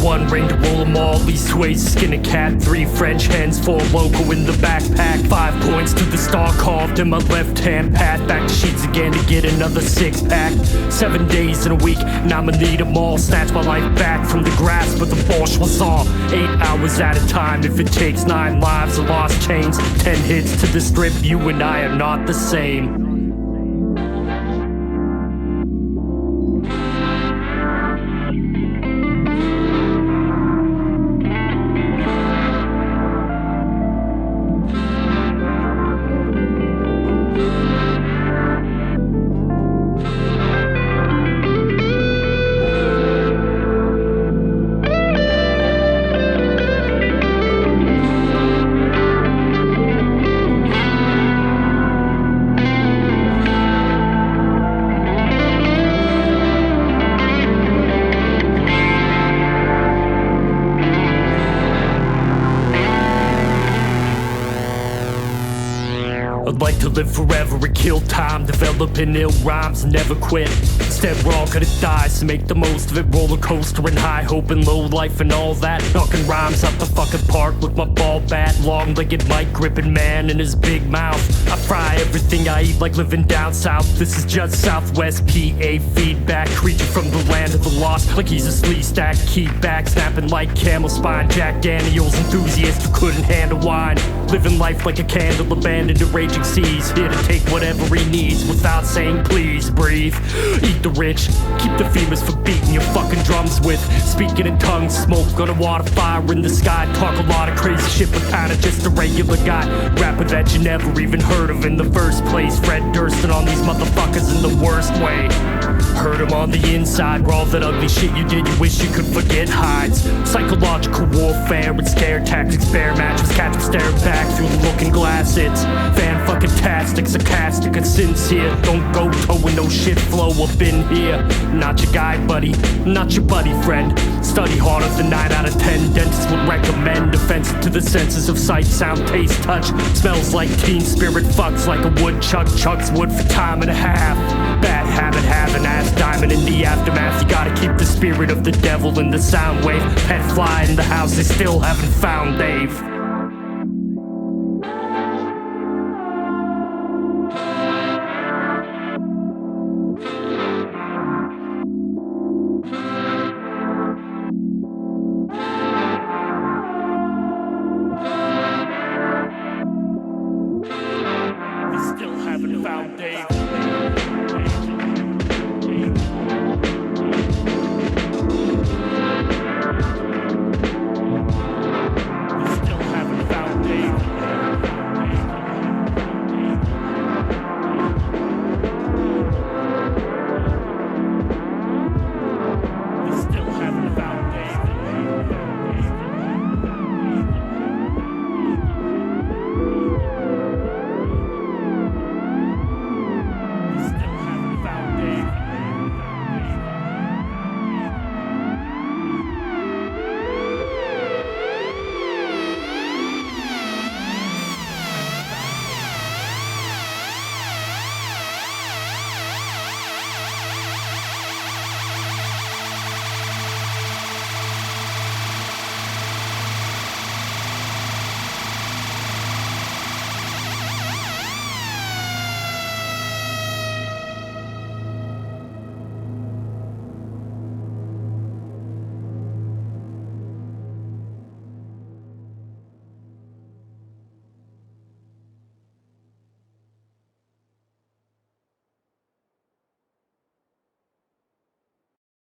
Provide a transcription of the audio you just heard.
1 ring to roll them all, leastways skin a cat, 3 French hens, 4 loco in the backpack, 5 points to the star carved in my left hand, path back to sheets again to get another 6-pack, 7 days in a week, now I'ma need them all, snatch my life back from the grasp of the bourgeoisie, 8 hours at a time, if it takes 9 lives, a lost chains, 10 hits to the strip, you and I are not the same. I'd like to live forever and kill time, developing ill rhymes and never quit. Instead we're all gonna die, so make the most of it. Roller coaster and high hope and low life and all that. Knocking rhymes out the fucking park with my ball bat. Long-legged mic gripping man in his big mouth. I fry everything I eat like living down south. This is just Southwest PA feedback. Creature from the land of the lost, like he's a slee stack. Keep back, snapping like camel spine. Jack Daniels enthusiast who couldn't handle wine. Living life like a candle abandoned to raging seas. Here to take whatever he needs without saying please. Breathe, eat the rich, keep the femurs for beating your fucking drums with. Speaking in tongues, smoke on a water fire in the sky. Talk a lot of crazy shit but kinda just a regular guy. Rapper that you never even heard of in the first place. Fred Durston on these motherfuckers in the worst way. Hurt him on the inside, where all that ugly shit you did you wish you could forget hides. Psychological warfare and scare tactics, bear matches, catch him staring back through the looking glass. It's fan-fucking-tastic, sarcastic and sincere. Don't go towing no shit flow up in here. Not your guy, buddy, not your buddy friend. Study harder than 9 out of 10 dentists would recommend. Offensive to the senses of sight, sound, taste, touch. Smells like teen spirit, fucks like a woodchuck. Chucks wood for time and a half. Bad habit, have an ass diamond in the aftermath. You gotta keep the spirit of the devil in the sound wave. Pet fly in the house, they still haven't found Dave.